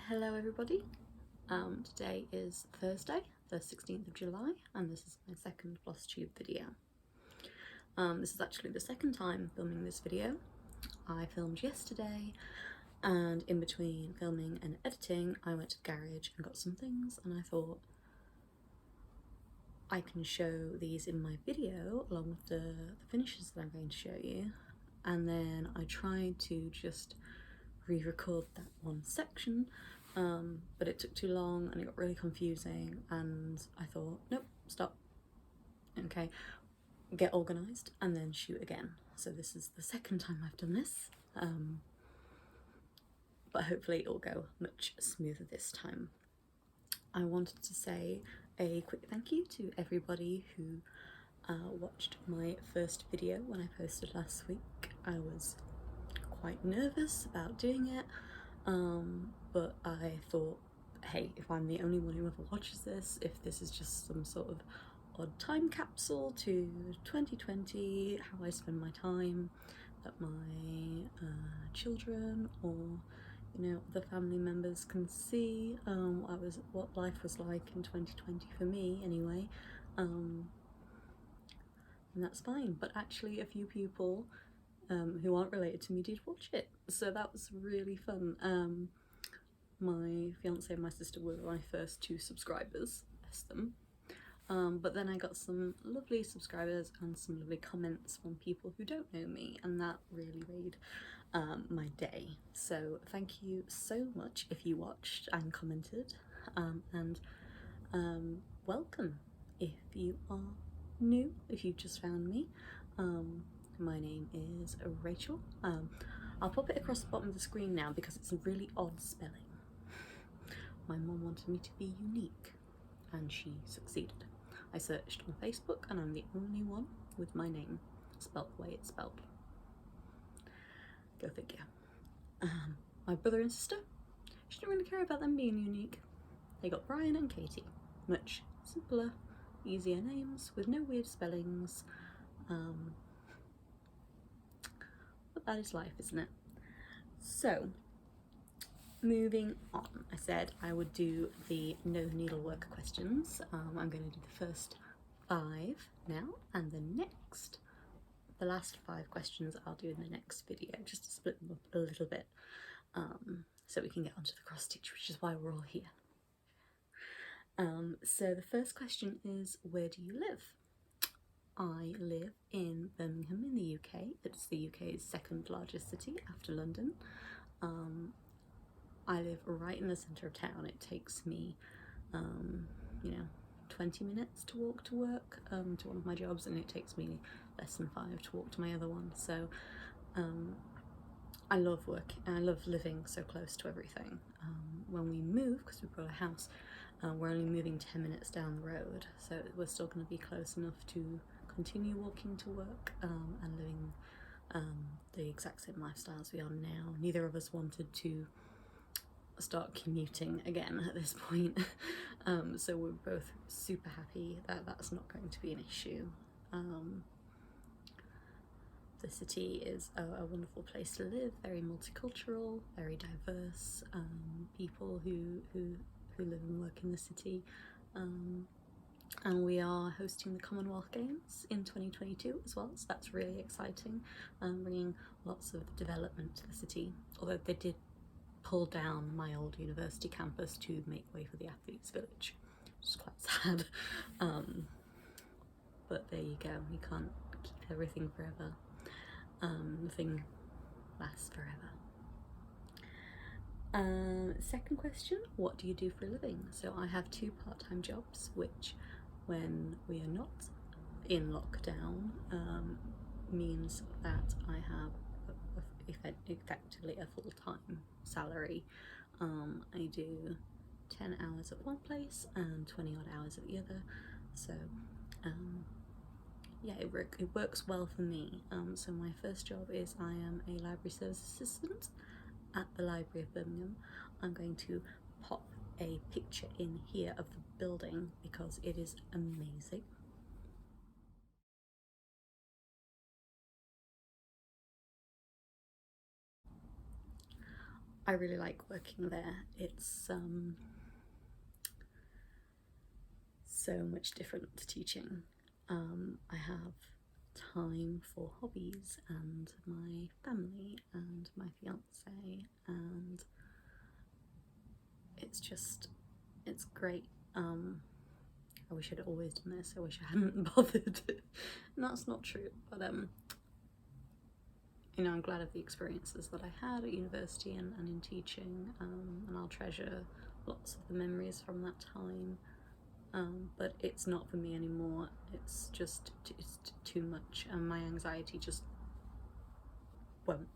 Hello everybody, today is Thursday, the 16th of July, and this is my second Flosstube video. This is actually the second time filming this video. I filmed yesterday, and in between filming and editing I went to the garage and got some things, and I thought I can show these in my video along with the finishes that I'm going to show you. And then I tried to just re-record that one section, but it took too long and it got really confusing, and I thought, nope, stop, okay, get organised and then shoot again. So this is the second time I've done this, but hopefully it'll go much smoother this time. I wanted to say a quick thank you to everybody who watched my first video when I posted last week. I was quite nervous about doing it, but I thought, hey, if I'm the only one who ever watches this, if this is just some sort of odd time capsule to 2020, how I spend my time, that my children or the family members can see what life was like in 2020 for me anyway, and that's fine. But actually a few people who aren't related to me did watch it, so that was really fun. My fiance and my sister were my first two subscribers, bless them, but then I got some lovely subscribers and some lovely comments from people who don't know me, and that really made my day. So thank you so much if you watched and commented, and welcome if you are new, if you've just found me. My name is Rachel. I'll pop it across the bottom of the screen now because it's a really odd spelling. My mum wanted me to be unique and she succeeded. I searched on Facebook and I'm the only one with my name spelt the way it's spelled. Go figure. My brother and sister, she didn't really care about them being unique. They got Brian and Katie. Much simpler, easier names with no weird spellings. But that is life, isn't it? So, moving on, I said I would do the no needlework questions. I'm going to do the first 5 now, and the last 5 questions I'll do in the next video, just to split them up a little bit, so we can get onto the cross stitch, which is why we're all here. So the first question is, where do you live? I live in Birmingham in the UK. It's the UK's second largest city after London. I live right in the centre of town. It takes me 20 minutes to walk to work, to one of my jobs, and it takes me less than 5 to walk to my other one. So I love working, I love living so close to everything. When we move, because we bought a house, we're only moving 10 minutes down the road, so we're still going to be close enough to continue walking to work, and living the exact same lifestyle as we are now. Neither of us wanted to start commuting again at this point, so we're both super happy that that's not going to be an issue. The city is a wonderful place to live, very multicultural, very diverse, people who live and work in the city, and we are hosting the Commonwealth Games in 2022 as well, so that's really exciting, bringing lots of development to the city, although they did pull down my old university campus to make way for the Athletes Village, which is quite sad, but there you go, you can't keep everything forever, nothing lasts forever. Second question, what do you do for a living? So I have 2 part-time jobs, which when we are not in lockdown means that I have effectively a full-time salary. I do 10 hours at one place and 20 odd hours at the other, so yeah, it works well for me. So my first job is I am a library service assistant at the Library of Birmingham. I'm going to pop a picture in here of the building because it is amazing. I really like working there. It's so much different to teaching. I have time for hobbies and my family and my fiance, and it's great. I wish I'd always done this. I wish I hadn't bothered. And that's not true, but you know, I'm glad of the experiences that I had at university and in teaching, and I'll treasure lots of the memories from that time. But it's not for me anymore. It's just it's too much, and my anxiety just won't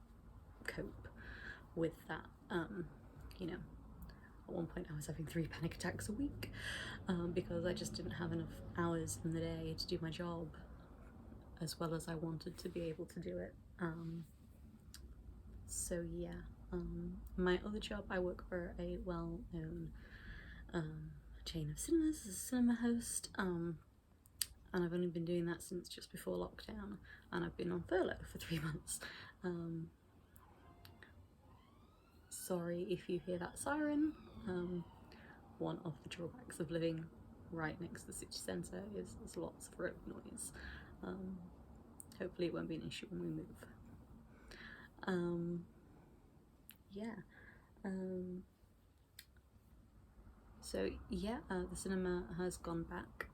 cope with that. You know, at one point I was having 3 panic attacks a week because I just didn't have enough hours in the day to do my job as well as I wanted to be able to do it. So yeah, my other job, I work for a well-known chain of cinemas as a cinema host, and I've only been doing that since just before lockdown, and I've been on furlough for 3 months. Sorry if you hear that siren. One of the drawbacks of living right next to the city centre is there's lots of road noise. Hopefully it won't be an issue when we move. So yeah, the cinema has gone back,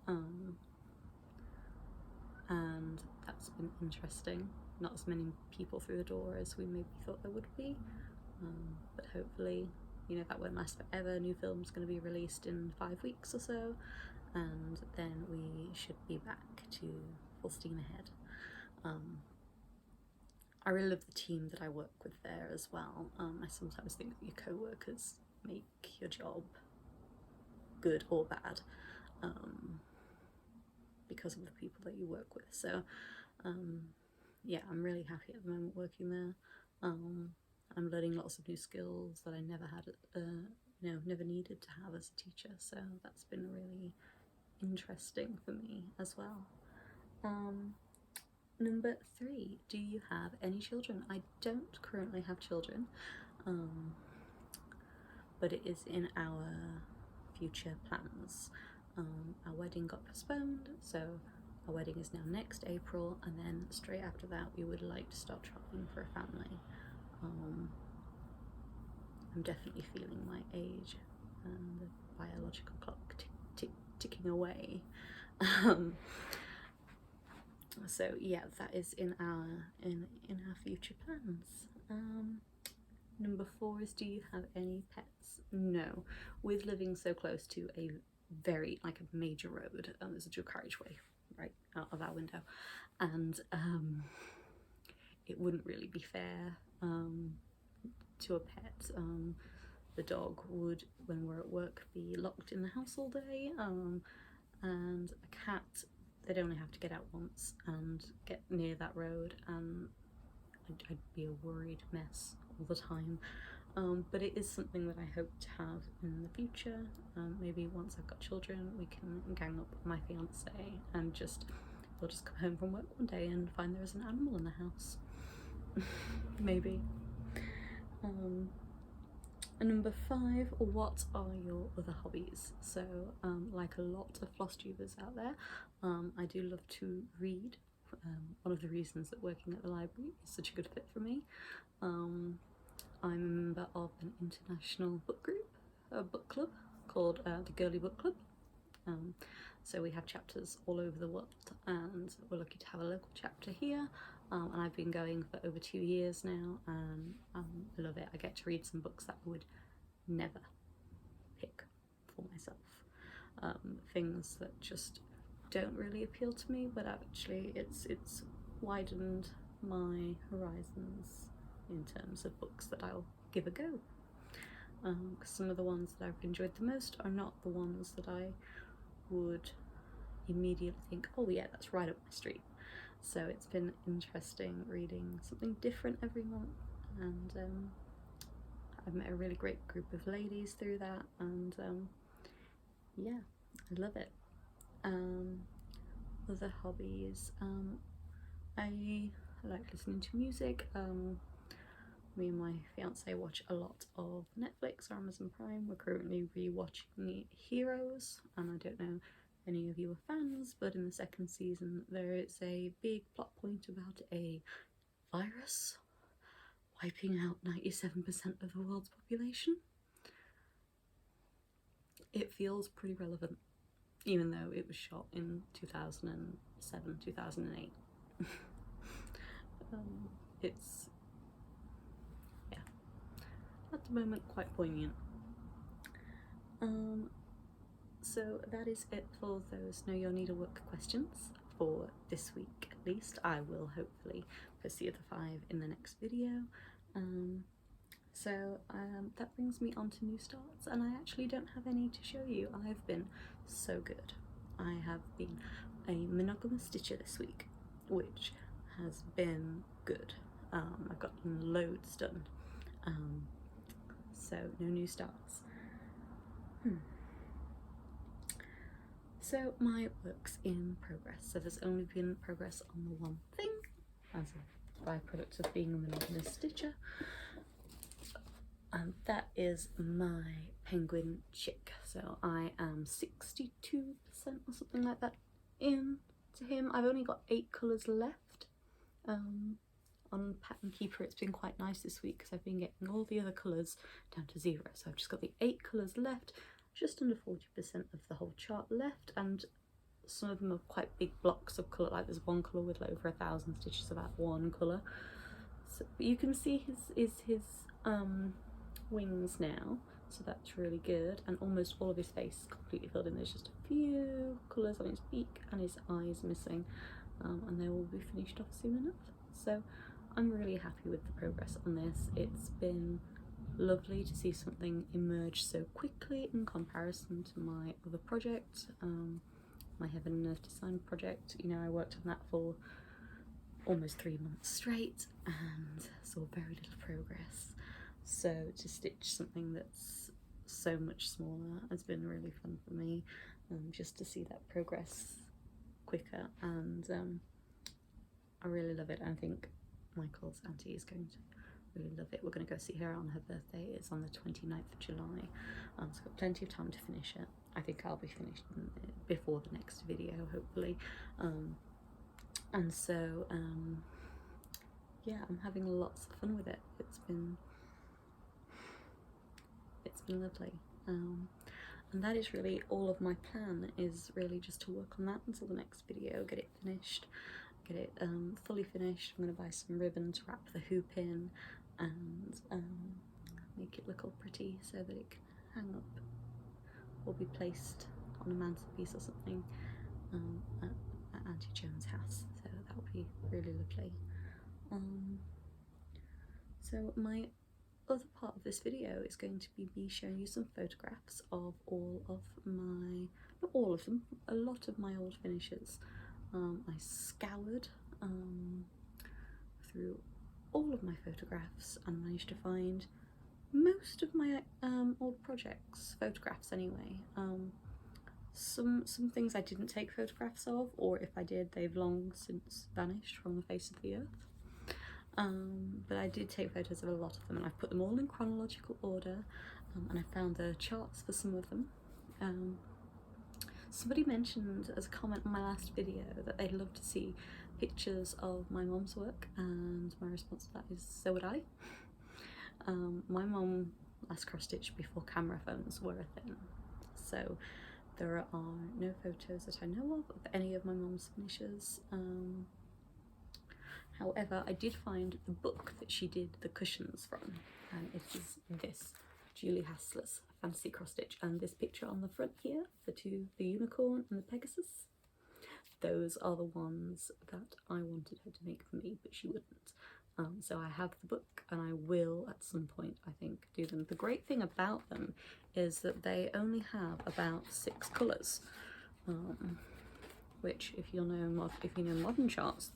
and that's been interesting. Not as many people through the door as we maybe thought there would be, but hopefully, you know, that won't last forever. New film's going to be released in 5 weeks or so, and then we should be back to full steam ahead. I really love the team that I work with there as well. I sometimes think that your co-workers make your job good or bad, because of the people that you work with. So yeah, I'm really happy at the moment working there. I'm learning lots of new skills that I never had, you know, never needed to have as a teacher, so that's been really interesting for me as well. Number 3, do you have any children? I don't currently have children, but it is in our future plans. Our wedding got postponed, so our wedding is now next April, and then straight after that we would like to start travelling for a family. I'm definitely feeling my age and the biological clock ticking away. So yeah, that is in our future plans. Number 4 is, do you have any pets? No. With living so close to a very, like, a major road, there's a dual carriageway right out of our window, and it wouldn't really be fair to a pet. The dog would, when we're at work, be locked in the house all day, and a cat, they'd only have to get out once and get near that road, and I'd be a worried mess all the time. But it is something that I hope to have in the future. Maybe once I've got children, we can gang up with my fiance and we'll just come home from work one day and find there's an animal in the house. Maybe. And number 5, what are your other hobbies? So, like a lot of Flosstubers out there, I do love to read. One of the reasons that working at the library is such a good fit for me. I'm a member of an international book club called the Girly Book Club. So we have chapters all over the world, and we're lucky to have a local chapter here. And I've been going for over 2 years now, and I love it. I get to read some books that I would never pick for myself. Things that just don't really appeal to me, but actually it's widened my horizons in terms of books that I'll give a go. Because some of the ones that I've enjoyed the most are not the ones that I would immediately think, oh yeah, that's right up my street. So it's been interesting reading something different every month, and I've met a really great group of ladies through that, and yeah, I love it. Other hobbies, I like listening to music. me and my fiance watch a lot of Netflix or Amazon Prime. We're currently rewatching Heroes, and I don't know if any of you are fans, but in the second season there is a big plot point about a virus wiping out 97% of the world's population. It feels pretty relevant, even though it was shot in 2007, 2008. It's, yeah, at the moment quite poignant. So that is it for those Know Your Needlework questions for this week at least. I will hopefully post the other 5 in the next video. So that brings me on to new starts, and I actually don't have any to show you. I've been so good. I have been a monogamous stitcher this week, which has been good. I've gotten loads done. So no new starts. So my work's in progress. So there's only been progress on the one thing as a byproduct of being a monogamous stitcher, and that is my penguin chick. So I am 62% or something like that in to him. I've only got 8 colours left. On Pattern Keeper it's been quite nice this week because I've been getting all the other colours down to 0. So I've just got the 8 colours left, just under 40% of the whole chart left, and some of them are quite big blocks of colour, like there's one colour with like over 1,000 stitches of that one colour. So, but you can see his wings now, so that's really good, and almost all of his face is completely filled in. There's just a few colours on his beak and his eyes missing, and they will be finished off soon enough. So I'm really happy with the progress on this. It's been lovely to see something emerge so quickly in comparison to my other project, my Heaven and Earth design project. You know, I worked on that for almost 3 months straight and saw very little progress. So to stitch something that's so much smaller has been really fun for me, just to see that progress quicker, and I really love it. I think Michael's auntie is going to really love it. We're going to go see her on her birthday. It's on the 29th of July, so I've got plenty of time to finish it. I think I'll be finished before the next video, hopefully. And so yeah, I'm having lots of fun with it. It's been lovely, and that is really all of my plan, is really just to work on that until the next video, get it finished, get it fully finished. I'm going to buy some ribbon to wrap the hoop in and make it look all pretty so that it can hang up or be placed on a mantelpiece or something at Auntie Joan's house. So that would be really lovely. So my other part of this video is going to be me showing you some photographs of all of my, not all of them, a lot of my old finishes. I scoured through all of my photographs and managed to find most of my old projects, photographs anyway. Some things I didn't take photographs of, or if I did, they've long since vanished from the face of the earth. But I did take photos of a lot of them, and I've put them all in chronological order, and I found the charts for some of them. Somebody mentioned as a comment on my last video that they'd love to see pictures of my mum's work, and my response to that is, so would I. My mum last cross-stitched before camera phones were a thing, so there are no photos that I know of any of my mum's finishes. However, I did find the book that she did the cushions from, and it is this, Julie Hassler's Fantasy Cross Stitch, and this picture on the front here, the unicorn and the Pegasus, those are the ones that I wanted her to make for me, but she wouldn't. So I have the book, and I will at some point, I think, do them. The great thing about them is that they only have about 6 colours, which, if you know modern charts,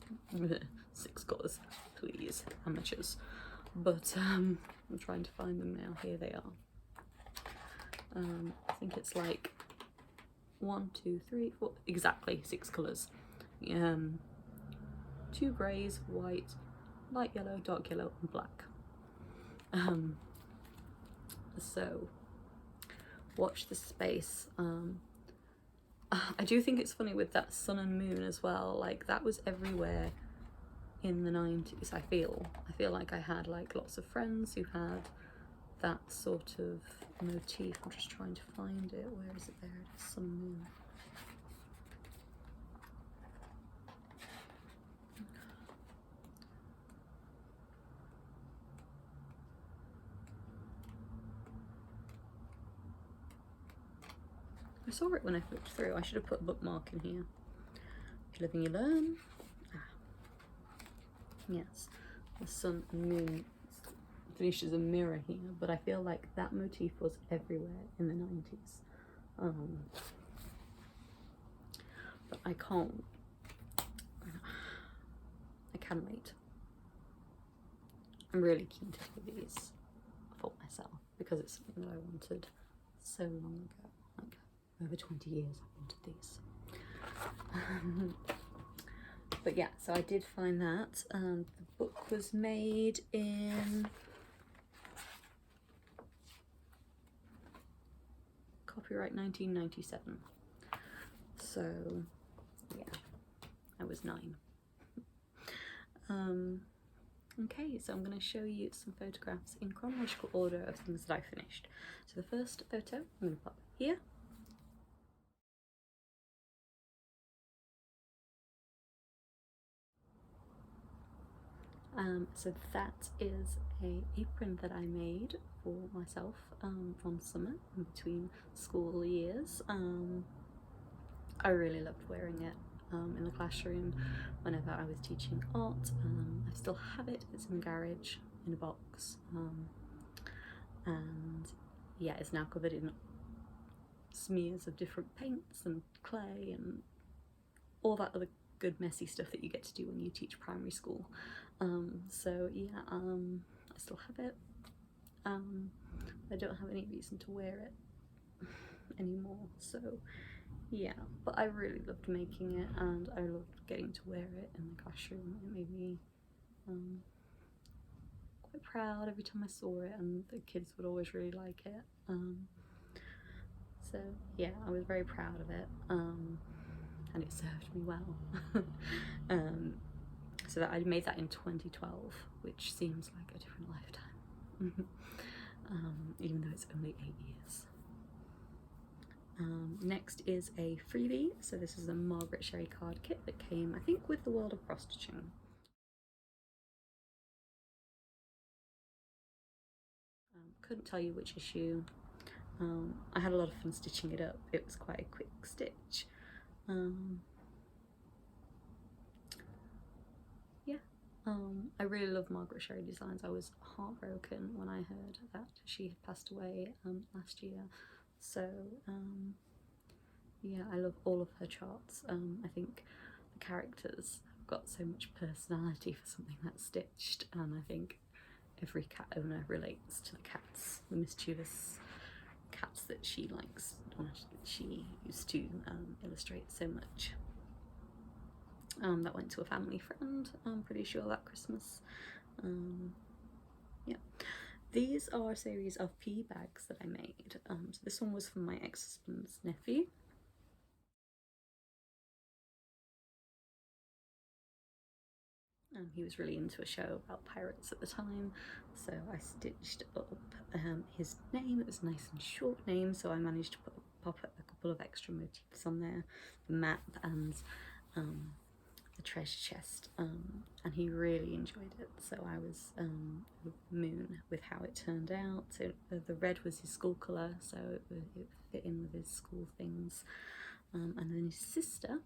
6 colours, please, amateurs. But I'm trying to find them now. Here they are. I think it's like 1, 2, 3, 4, exactly 6 colours. 2 greys, white, light yellow, dark yellow, and black. So watch this space. I do think it's funny with that sun and moon as well, like that was everywhere in the 90s. I feel like I had like lots of friends who had that sort of motif. I'm just trying to find it. Where is it? There it is. Sun and moon. I saw it when I flipped through. I should have put a bookmark in here. If you live and you learn. Yes, the sun and moon finishes a mirror here, but I feel like that motif was everywhere in the 90s. But I can't. I can wait. I'm really keen to do these for myself because it's something that I wanted so long ago. Like over 20 years I wanted these. But yeah, so I did find that. The book was made in copyright 1997. So yeah, I was 9. Okay, so I'm going to show you some photographs in chronological order of things that I finished. So the first photo I'm going to pop here. So that is a apron that I made for myself from summer in between school years. I really loved wearing it in the classroom whenever I was teaching art. I still have it. It's in the garage in a box, and yeah, it's now covered in smears of different paints and clay and all that other good messy stuff that you get to do when you teach primary school. So yeah, I still have it. I don't have any reason to wear it anymore, so yeah, but I really loved making it and I loved getting to wear it in the classroom. It made me quite proud every time I saw it, and the kids would always really like it. So yeah, I was very proud of it, and it served me well. So that I made that in 2012, which seems like a different lifetime, even though it's only 8 years. Next is a freebie. So this is a Margaret Sherry card kit that came, I think, with the World of Cross Stitching. Couldn't tell you which issue. I had a lot of fun stitching it up. It was quite a quick stitch. Yeah, I really love Margaret Sherry designs. I was heartbroken when I heard that she had passed away last year. So yeah, I love all of her charts. I think the characters have got so much personality for something that's stitched, and I think every cat owner relates to the cats, the mischievous cats that she likes, she used to illustrate so much. That went to a family friend, I'm pretty sure, that Christmas. Yeah. These are a series of pea bags that I made. So this one was from my ex-husband's nephew. He was really into a show about pirates at the time, so I stitched up his name. It was a nice and short name, so I managed to pop a couple of extra motifs on there, the map and the treasure chest, and he really enjoyed it. So I was with the moon with how it turned out. So the red was his school colour, so it fit in with his school things. And then his sister,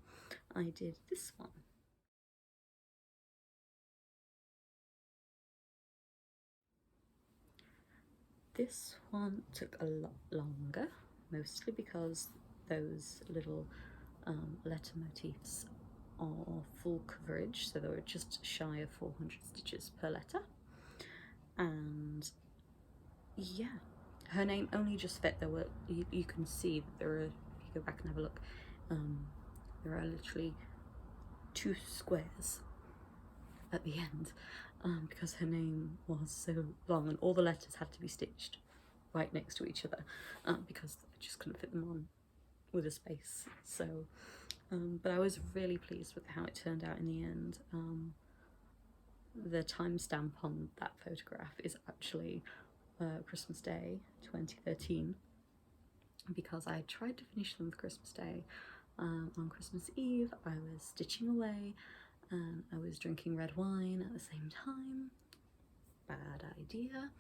I did this one. This one took a lot longer, mostly because those little letter motifs are full coverage, so they were just shy of 400 stitches per letter. And yeah, her name only just fit. There were, you can see that there are, if you go back and have a look, there are literally 2 squares at the end. because her name was so long and all the letters had to be stitched right next to each other because I just couldn't fit them on with a space. So, but I was really pleased with how it turned out in the end. The timestamp on that photograph is actually Christmas Day 2013, because I tried to finish them for Christmas Day. On Christmas Eve I was stitching away and I was drinking red wine at the same time. Bad idea.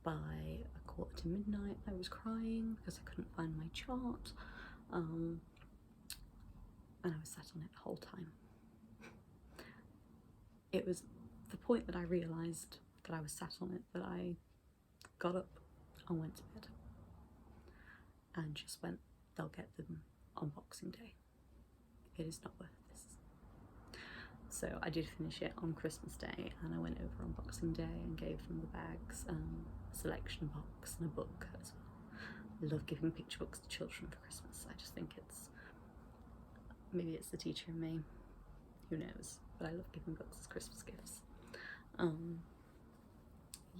By a quarter to midnight I was crying because I couldn't find my chart, and I was sat on it the whole time. It was the point that I realised that I was sat on it that I got up and went to bed and just went, they'll get them on Boxing Day. It is not worth this. So I did finish it on Christmas Day and I went over on Boxing Day and gave them the bags, a selection box and a book as well. I love giving picture books to children for Christmas. I just think it's, maybe it's the teacher in me, who knows, but I love giving books as Christmas gifts.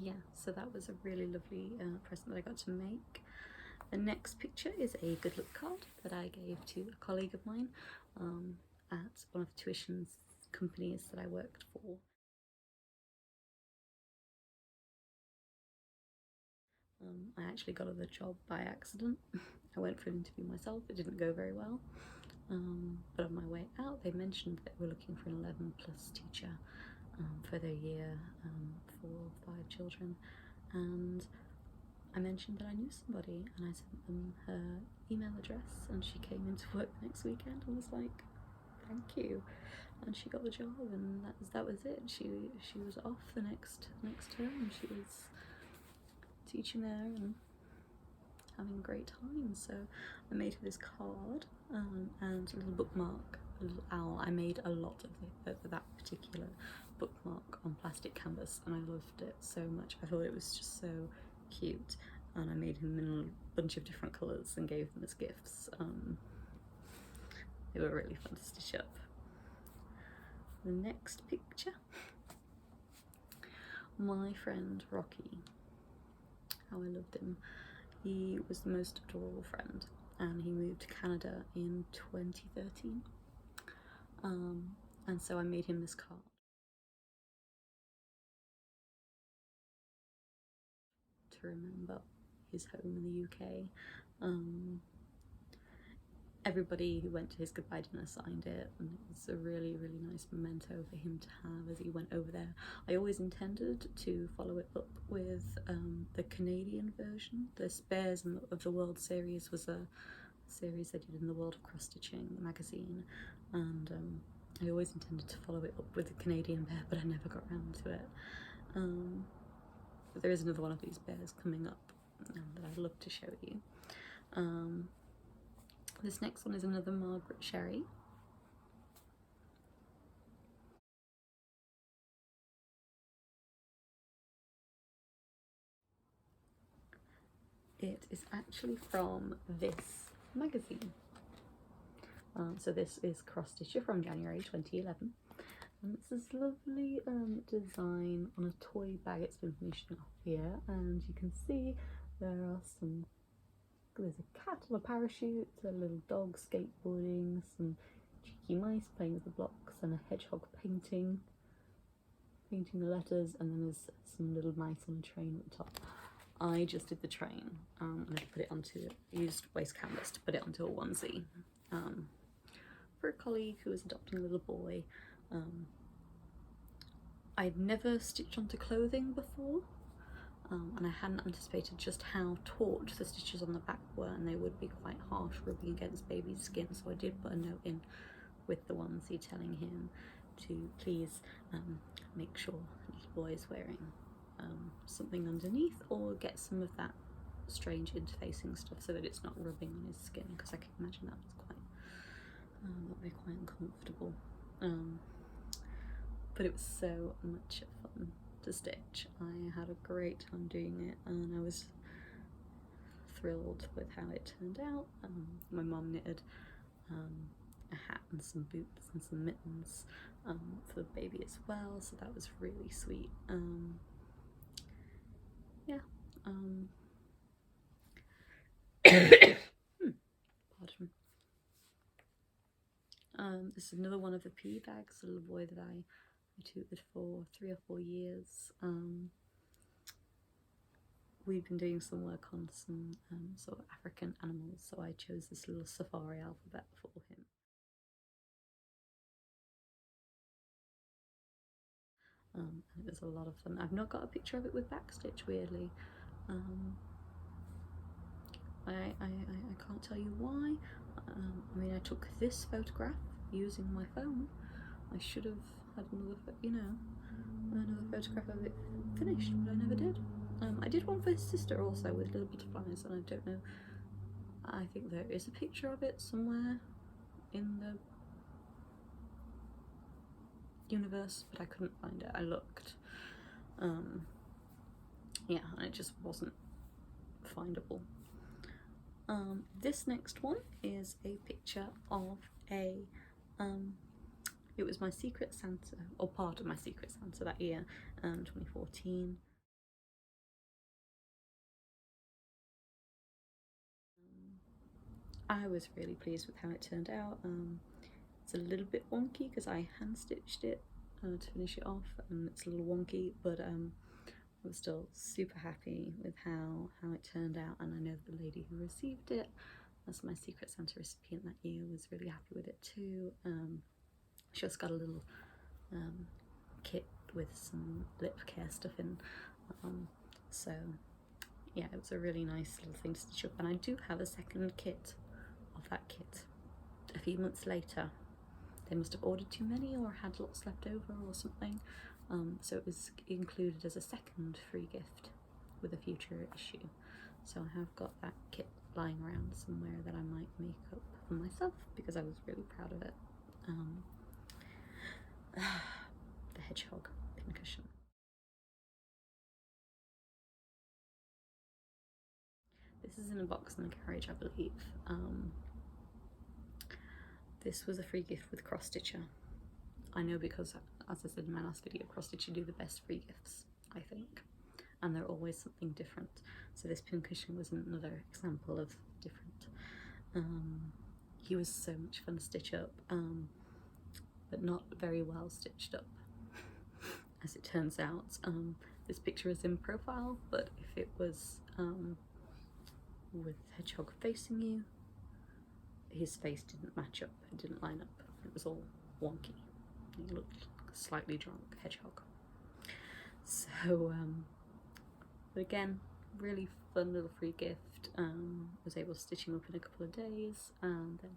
Yeah, so that was a really lovely present that I got to make. The next picture is a good luck card that I gave to a colleague of mine at one of the tuition companies that I worked for. I actually got the job by accident. I went for an interview myself, it didn't go very well. But on my way out they mentioned that we're looking for an 11+ teacher for their year, 4 or 5 children, and I mentioned that I knew somebody and I sent them her email address and she came into work the next weekend and was like, thank you, and she got the job, and that was it. She was off the next term. She was teaching there and having a great time. So I made her this card and a little bookmark, a little owl. I made a lot of that particular bookmark on plastic canvas and I loved it so much. I thought it was just so cute, and I made him in a bunch of different colours and gave them as gifts. They were really fun to stitch up. The next picture, my friend Rocky, how I loved him. He was the most adorable friend and he moved to Canada in 2013, and so I made him this card to remember his home in the UK. Everybody who went to his goodbye dinner signed it, and it was a really, really nice memento for him to have as he went over there. I always intended to follow it up with the Canadian version. The Spares of the World series was a series they did in the World of Cross Stitching magazine, and I always intended to follow it up with the Canadian bear, but I never got around to it. But there is another one of these bears coming up that I'd love to show you. This next one is another Margaret Sherry. It is actually from this magazine. So this is Cross Stitcher from January 2011. And it's this lovely design on a toy bag. It's been finishing off here, and you can see there's a cat on a parachute, a little dog skateboarding, some cheeky mice playing with the blocks, and a hedgehog painting the letters, and then there's some little mice on a train at the top. I just did the train and I put it onto, used waste canvas to put it onto a onesie for a colleague who was adopting a little boy. I'd never stitched onto clothing before, and I hadn't anticipated just how taut the stitches on the back were, and they would be quite harsh rubbing against baby's skin, so I did put a note in with the onesie telling him to please make sure the little boy is wearing something underneath, or get some of that strange interfacing stuff so that it's not rubbing on his skin, because I can imagine that was that would be quite uncomfortable. But it was so much fun to stitch. I had a great time doing it, and I was thrilled with how it turned out. My mum knitted a hat and some boots and some mittens for the baby as well, so that was really sweet. Yeah. Pardon. This is another one of the pee bags, a little boy that I tutored for 3 or 4 years. We've been doing some work on some sort of African animals, so I chose this little safari alphabet for him. And it was a lot of fun. I've not got a picture of it with backstitch, weirdly. I can't tell you why. I mean, I took this photograph using my phone. I should have had another photograph of it finished, but I never did. I did one for his sister also with little butterflies, and I don't know. I think there is a picture of it somewhere in the universe, but I couldn't find it. I looked. Yeah, and it just wasn't findable. This next one is a picture of a it was my Secret Santa, or part of my Secret Santa that year, 2014. I was really pleased with how it turned out. It's a little bit wonky because I hand stitched it to finish it off, and it's a little wonky, but I was still super happy with how it turned out, and I know the lady who received it as my Secret Santa recipient that year was really happy with it too. She just got a little kit with some lip care stuff in, so yeah, it was a really nice little thing to stitch up, and I do have a second kit of that kit a few months later. They must have ordered too many or had lots left over or something, so it was included as a second free gift with a future issue. So I have got that kit lying around somewhere that I might make up for myself because I was really proud of it. The hedgehog pincushion. This is in a box in the carriage, I believe. This was a free gift with cross stitcher. I know because, as I said in my last video, cross stitcher do the best free gifts, I think, and they're always something different. So this pincushion was another example of different. He was so much fun to stitch up, but not very well stitched up, as it turns out. This picture is in profile, but if it was with hedgehog facing you, his face didn't match up, it didn't line up, it was all wonky. He looked like a slightly drunk hedgehog. So, but again, really fun little free gift. Was able to stitch him up in a couple of days, and then,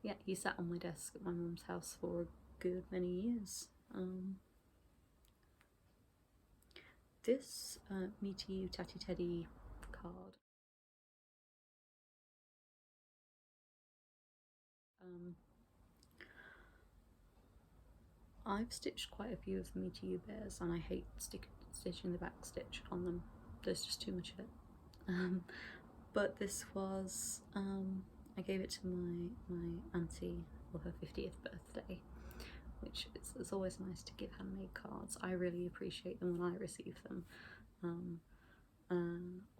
yeah, he sat on my desk at my mum's house for a good many years. This Me to You Tatty Teddy card. I've stitched quite a few of the Me to You bears, and I hate stitching the back stitch on them. There's just too much of it. But this was, I gave it to my auntie for her 50th birthday, which it's always nice to give handmade cards. I really appreciate them when I receive them,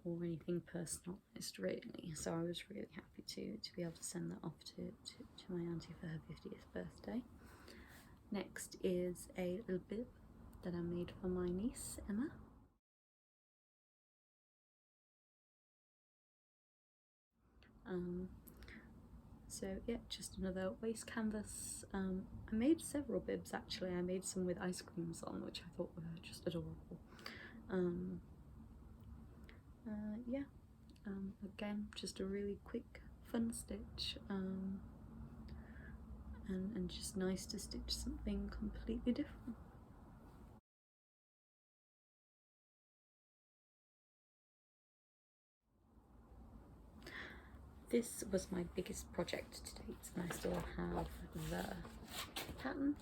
or anything personalised, really. So I was really happy to be able to send that off to my auntie for her 50th birthday. Next is a little bib that I made for my niece, Emma. So yeah, just another waste canvas. I made several bibs actually. I made some with ice creams on, which I thought were just adorable. Yeah, again, just a really quick, fun stitch, and just nice to stitch something completely different. This was my biggest project to date, and I still have the pattern.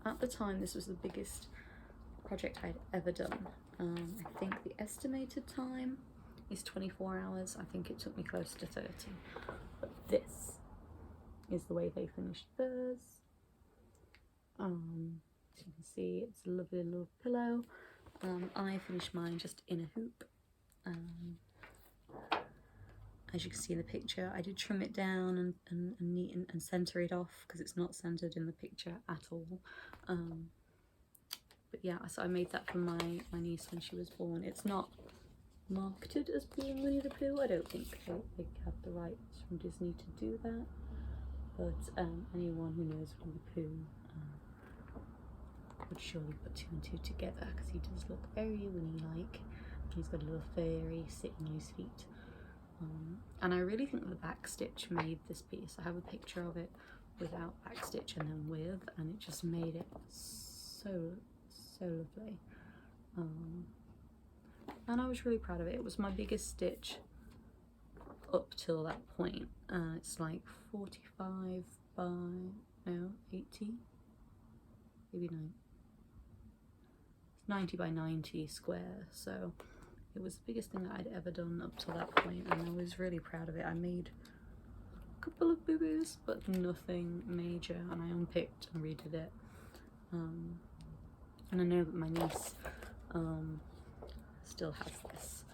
At the time, this was the biggest project I'd ever done. I think the estimated time is 24 hours. I think it took me close to 30. But this is the way they finished theirs. As you can see, it's a lovely little pillow. I finished mine just in a hoop. As you can see in the picture, I did trim it down and neaten and centre it off because it's not centered in the picture at all. But yeah, so I made that for my niece when she was born. It's not marketed as being Winnie the Pooh. I don't think they have the rights from Disney to do that. But anyone who knows Winnie the Pooh would surely put two and two together because he does look very Winnie-like. He's got a little fairy sitting on his feet. And I really think the back stitch made this piece. I have a picture of it without back stitch and then with, and it just made it so lovely. And I was really proud of it. It was my biggest stitch up till that point. It's like 45 by 80, maybe 9. It's 90 by 90 square, so it was the biggest thing that I'd ever done up to that point, and I was really proud of it. I made a couple of boo-boos, but nothing major, and I unpicked and redid it. And I know that my niece still has this,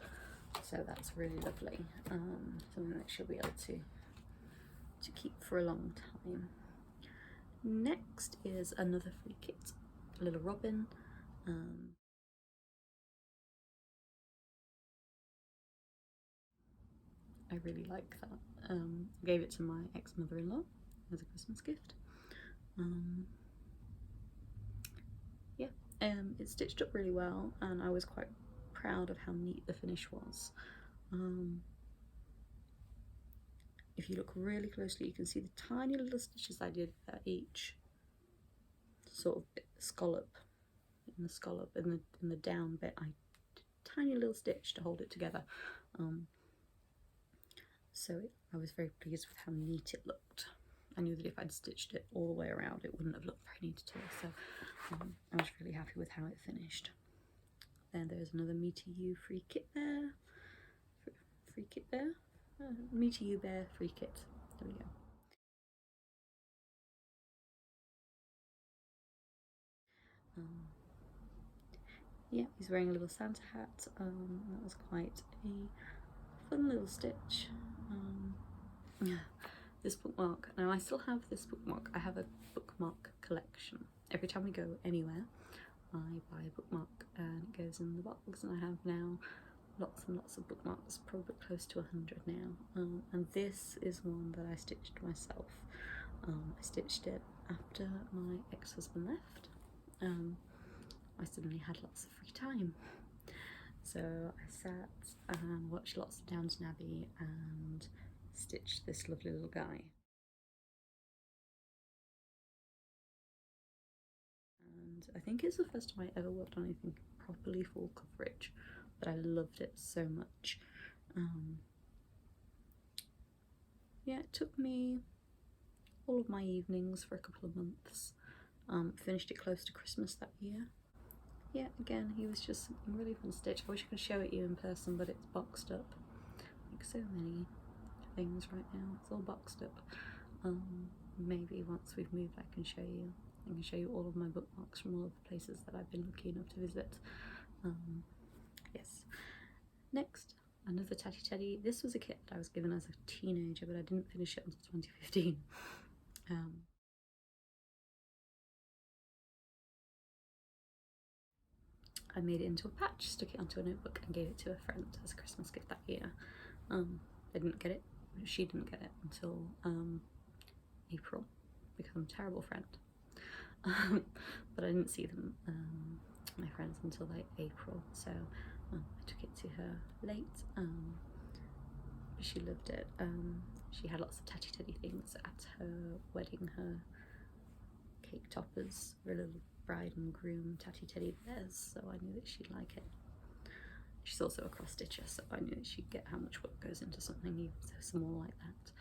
so that's really lovely. Something that she'll be able to keep for a long time. Next is another free kit, a little robin. I really like that. I gave it to my ex-mother-in-law as a Christmas gift. Yeah, it stitched up really well, and I was quite proud of how neat the finish was. If you look really closely, you can see the tiny little stitches I did at each sort of scallop. In the down bit, I did a tiny little stitch to hold it together. So I was very pleased with how neat it looked. I knew that if I'd stitched it all the way around, it wouldn't have looked very neat at all. So I was really happy with how it finished. Then there's another Me to You free kit there. Free kit there. Me to You Bear free kit. There we go. Yeah, he's wearing a little Santa hat. That was quite a fun little stitch. This bookmark. Now I still have this bookmark. I have a bookmark collection. Every time we go anywhere, I buy a bookmark and it goes in the box, and I have now lots and lots of bookmarks, probably close to 100 now. And this is one that I stitched myself. I stitched it after my ex-husband left. I suddenly had lots of free time, so I sat and watched lots of Downton Abbey and stitched this lovely little guy. And I think it's the first time I ever worked on anything properly full coverage, but I loved it so much. Yeah, it took me all of my evenings for a couple of months. Finished it close to Christmas that year. Yeah, again, he was just something really fun to stitch. I wish I could show it you in person, but it's boxed up. Like so many things right now, it's all boxed up. Maybe once we've moved I can show you all of my bookmarks from all of the places that I've been lucky enough to visit. Yes. Next, another Tatty Teddy. This was a kit that I was given as a teenager, but I didn't finish it until 2015. I made it into a patch, stuck it onto a notebook and gave it to a friend as a Christmas gift that year. They didn't get it, she didn't get it until April, because I'm a terrible friend. But I didn't see them, my friends, until like April, so I took it to her late, but she loved it. She had lots of Tatty Teddy things at her wedding, her cake toppers, her little bride and groom Tatty Teddy bears, so I knew that she'd like it. She's also a cross stitcher, so I knew that she'd get how much work goes into something even so small like that.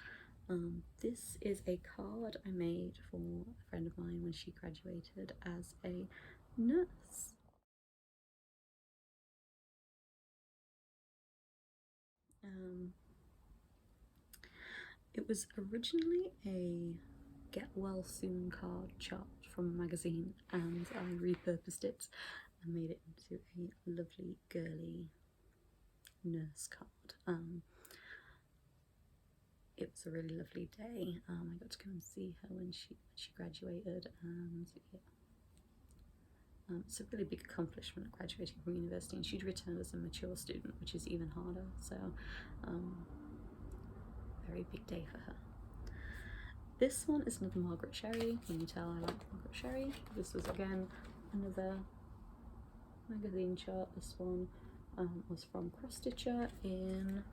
This is a card I made for a friend of mine when she graduated as a nurse. It was originally a get well soon card chart from a magazine, and I repurposed it and made it into a lovely girly nurse card. It was a really lovely day. I got to go and see her when she graduated, and yeah. It's a really big accomplishment graduating from university, and she'd returned as a mature student, which is even harder, so very big day for her. This one is another Margaret Sherry. Can you tell I like Margaret Sherry? This was again another magazine chart. This one was from Cross Stitcher in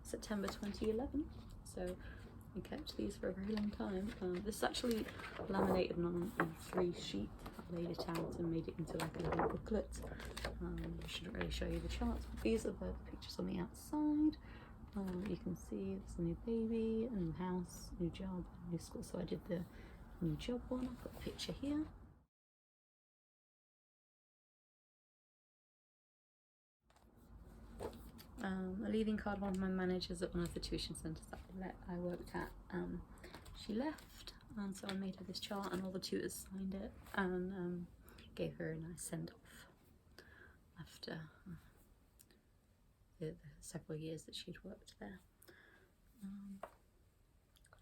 September 2011, so I kept these for a very long time. This is actually laminated on A3 sheet. I laid it out and made it into like a little booklet. I shouldn't really show you the charts, but these are the pictures on the outside. You can see it's a new baby, a new house, new job, new school. So I did the new job one. I've got a picture here. A leaving card, one of my managers at one of the tuition centres that I worked at. She left, and so I made her this chart, and all the tutors signed it, and gave her a nice send-off after the several years that she'd worked there.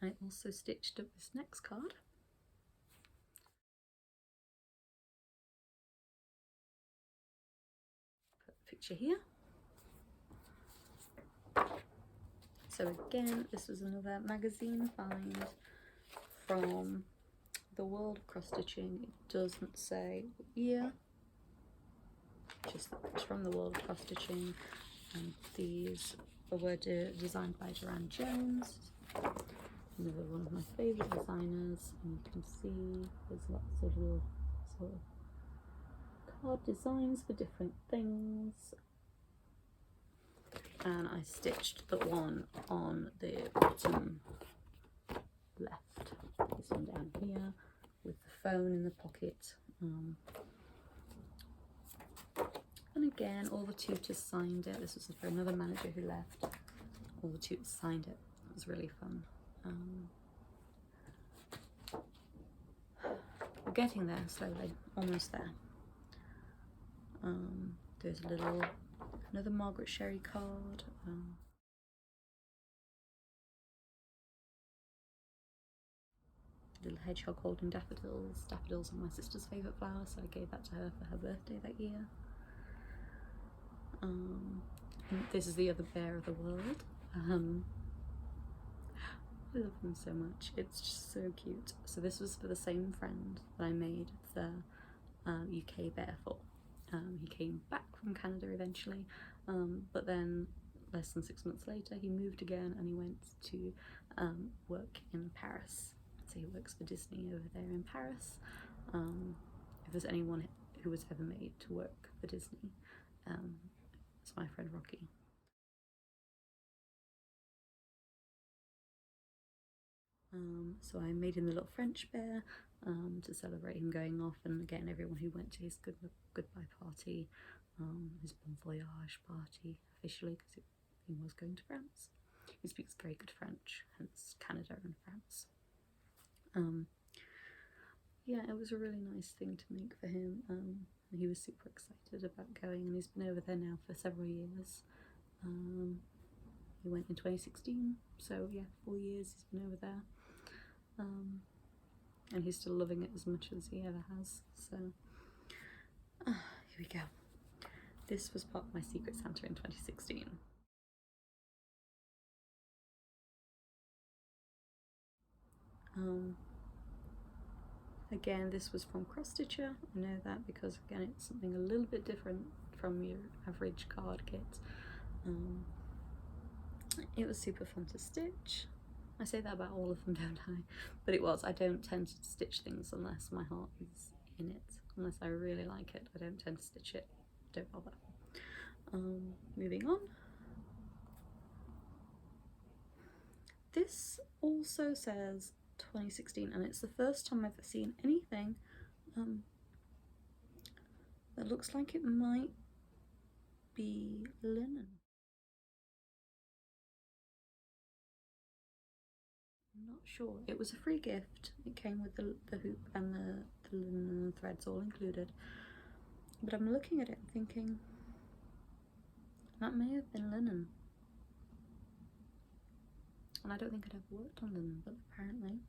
I also stitched up this next card. Put a picture here. So again, this was another magazine find from the world of cross stitching. It doesn't say what year, just that it's from the world of cross stitching. And these were designed by Joanne Jones, another one of my favourite designers, and you can see there's lots of little sort of card designs for different things. And I stitched the one on the bottom left, this one down here, with the phone in the pocket. And again, all the tutors signed it. This was for another manager who left. All the tutors signed it. It was really fun. We're getting there slowly, almost there. There's a little, another Margaret Sherry card. Little hedgehog holding daffodils. Daffodils are my sister's favourite flower, so I gave that to her for her birthday that year. This is the other bear of the world. I love him so much. It's just so cute. So this was for the same friend that I made the UK bear for. He came back from Canada eventually, but then less than 6 months later he moved again, and he went to work in Paris. So he works for Disney over there in Paris. If there's anyone who was ever made to work for Disney, it's my friend Rocky. So I made him the little French bear to celebrate him going off, and again everyone who went to his goodbye party, his bon voyage party officially, because he was going to France. He speaks very good French, hence Canada and France. Yeah, it was a really nice thing to make for him. He was super excited about going, and he's been over there now for several years. He went in 2016, so yeah, 4 years he's been over there. And he's still loving it as much as he ever has. So here we go. This was part of my Secret Santa in 2016. Again, this was from Cross Stitcher. I know that because again it's something a little bit different from your average card kit. It was super fun to stitch. I say that about all of them, don't I? But it was. I don't tend to stitch things unless my heart is in it. Unless I really like it, I don't tend to stitch it. Don't bother. Moving on. This also says 2016, and it's the first time I've ever seen anything that looks like it might be linen. I'm not sure. It was a free gift. It came with the hoop and the linen threads all included. But I'm looking at it and thinking, that may have been linen. And I don't think I'd ever worked on linen, but apparently,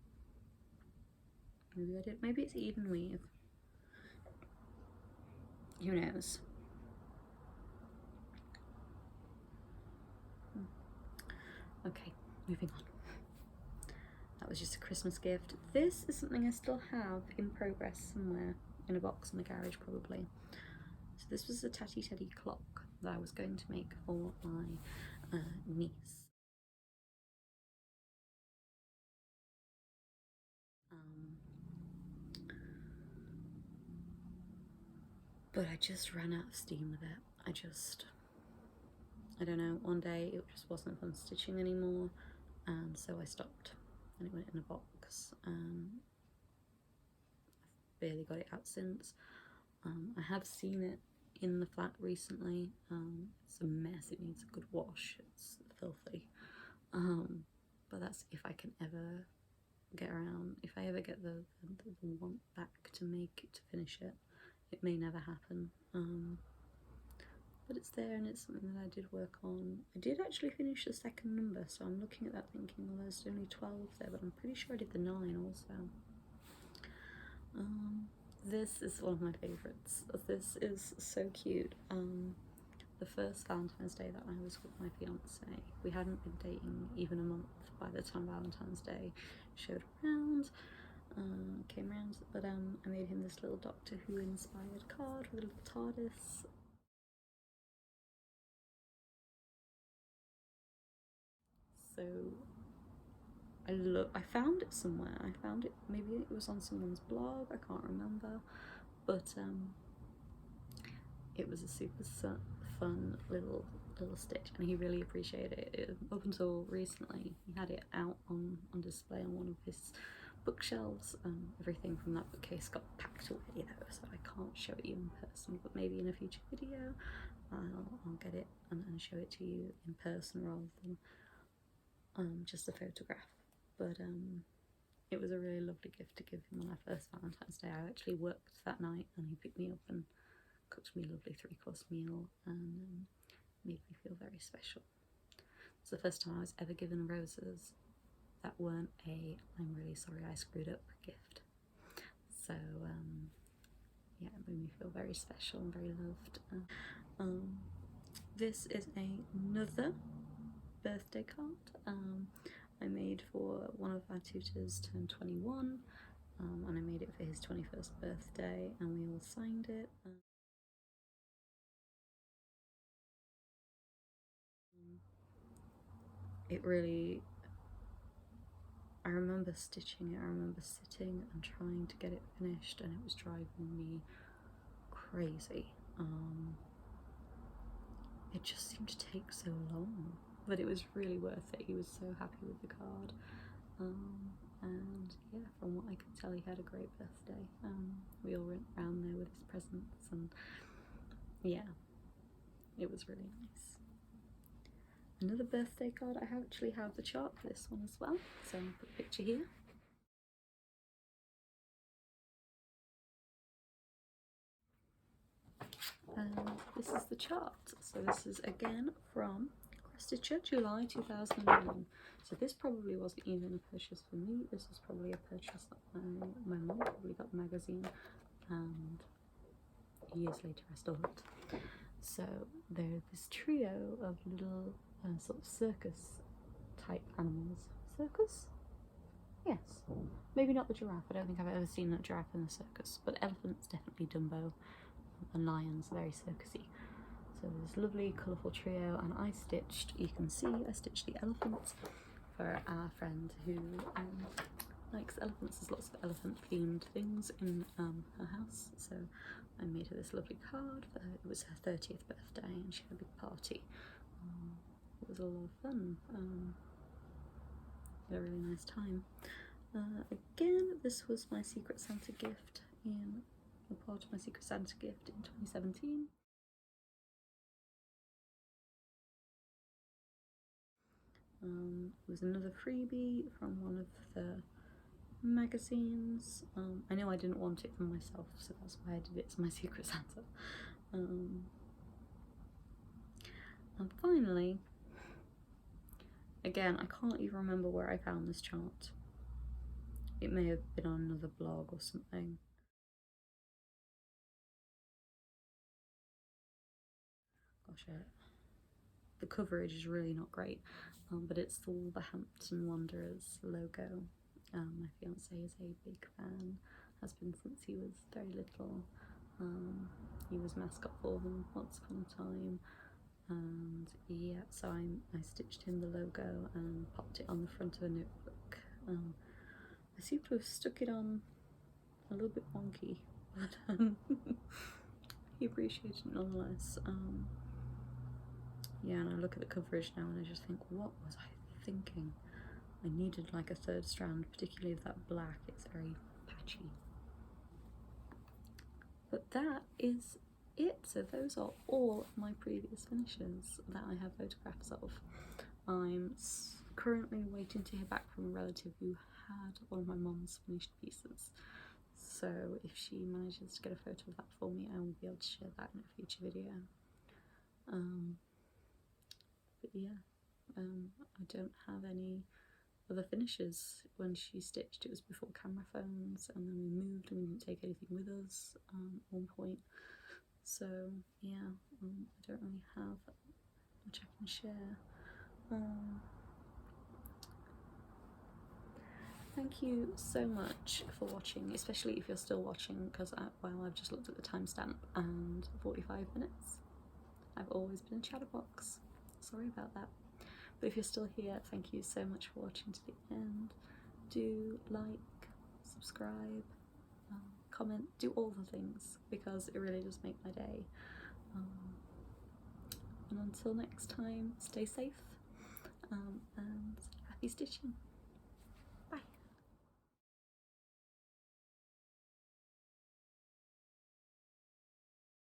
maybe I did. Maybe it's even weave. Who knows? Okay, moving on. That was just a Christmas gift. This is something I still have in progress somewhere, in a box in the garage probably. So this was a Tatty Teddy clock that I was going to make for my niece. But I just ran out of steam with it. I don't know, one day it just wasn't fun stitching anymore, and so I stopped, and it went in a box. I've barely got it out since. I have seen it in the flat recently. It's a mess, it needs a good wash, it's filthy. But that's if I can ever get around, if I ever get the want back to make it, to finish it. It may never happen. But it's there, and it's something that I did work on. I did actually finish the second number, so I'm looking at that thinking, well, there's only 12 there, but I'm pretty sure I did the 9 also. This is one of my favourites. This is so cute. The first Valentine's Day that I was with my fiance, we hadn't been dating even a month by the time Valentine's Day showed around, came around, but I made him this little Doctor Who inspired card with a little TARDIS. So I found it somewhere. I found it, maybe it was on someone's blog, I can't remember, but it was a super fun little stitch, and he really appreciated it. Up until recently, he had it out on display on one of his bookshelves. Everything from that bookcase got packed away though, so I can't show it you in person, but maybe in a future video I'll get it and show it to you in person rather than just a photograph. But it was a really lovely gift to give him on our first Valentine's Day. I actually worked that night, and he picked me up and cooked me a lovely 3-course meal and made me feel very special. It's the first time I was ever given roses that weren't a "I'm really sorry I screwed up" gift. So yeah, it made me feel very special and very loved. This is another birthday card I made for one of our tutors turned 21, and I made it for his 21st birthday, and we all signed it. It really, I remember stitching it, I remember sitting and trying to get it finished, and it was driving me crazy. It just seemed to take so long, but it was really worth it. He was so happy with the card, and yeah, from what I could tell, he had a great birthday. We all went around there with his presents, and yeah, it was really nice. Another birthday card, I actually have the chart for this one as well, so I'll put a picture here. This is the chart. So this is again from Cross Stitcher, July 2001. So this probably wasn't even a purchase for me. This was probably a purchase that my mum probably got the magazine, and years later I stole it. So there's this trio of little sort of circus type animals. Circus? Yes. Maybe not the giraffe. I don't think I've ever seen a giraffe in a circus, but elephants definitely Dumbo, and lions very circusy. So this lovely colourful trio, and I stitched, you can see, I stitched the elephants for our friend who likes elephants. There's lots of elephant themed things in her house, so I made her this lovely card for her. It was her 30th birthday and she had a big party. It was a lot of fun. We had a really nice time. Again, this was my Secret Santa gift a part of my Secret Santa gift in 2017. It was another freebie from one of the magazines. I know I didn't want it for myself, so that's why I did it as my Secret Santa. And finally, again, I can't even remember where I found this chart. It may have been on another blog or something. Gosh, the coverage is really not great, but it's the Wolverhampton Wanderers logo. My fiance is a big fan, has been since he was very little. He was mascot for them once upon a time, and yeah, so I stitched him the logo and popped it on the front of a notebook. I seem to have stuck it on a little bit wonky, but he appreciated it nonetheless. Yeah, and I look at the coverage now and I just think, what was I thinking? I needed like a third strand, particularly of that black. It's very patchy. But that is it. So those are all my previous finishes that I have photographs of. I'm currently waiting to hear back from a relative who had one of my mum's finished pieces. So if she manages to get a photo of that for me, I will be able to share that in a future video. But yeah, I don't have any other finishes. When she stitched, it was before camera phones, and then we moved and we didn't take anything with us at one point. So yeah, I don't really have much I can share. Thank you so much for watching, especially if you're still watching, because I've just looked at the timestamp and 45 minutes. I've always been a chatterbox. Sorry about that. But if you're still here, thank you so much for watching to the end. Do like, subscribe, comment, do all the things, because it really does make my day. And until next time, stay safe, and happy stitching.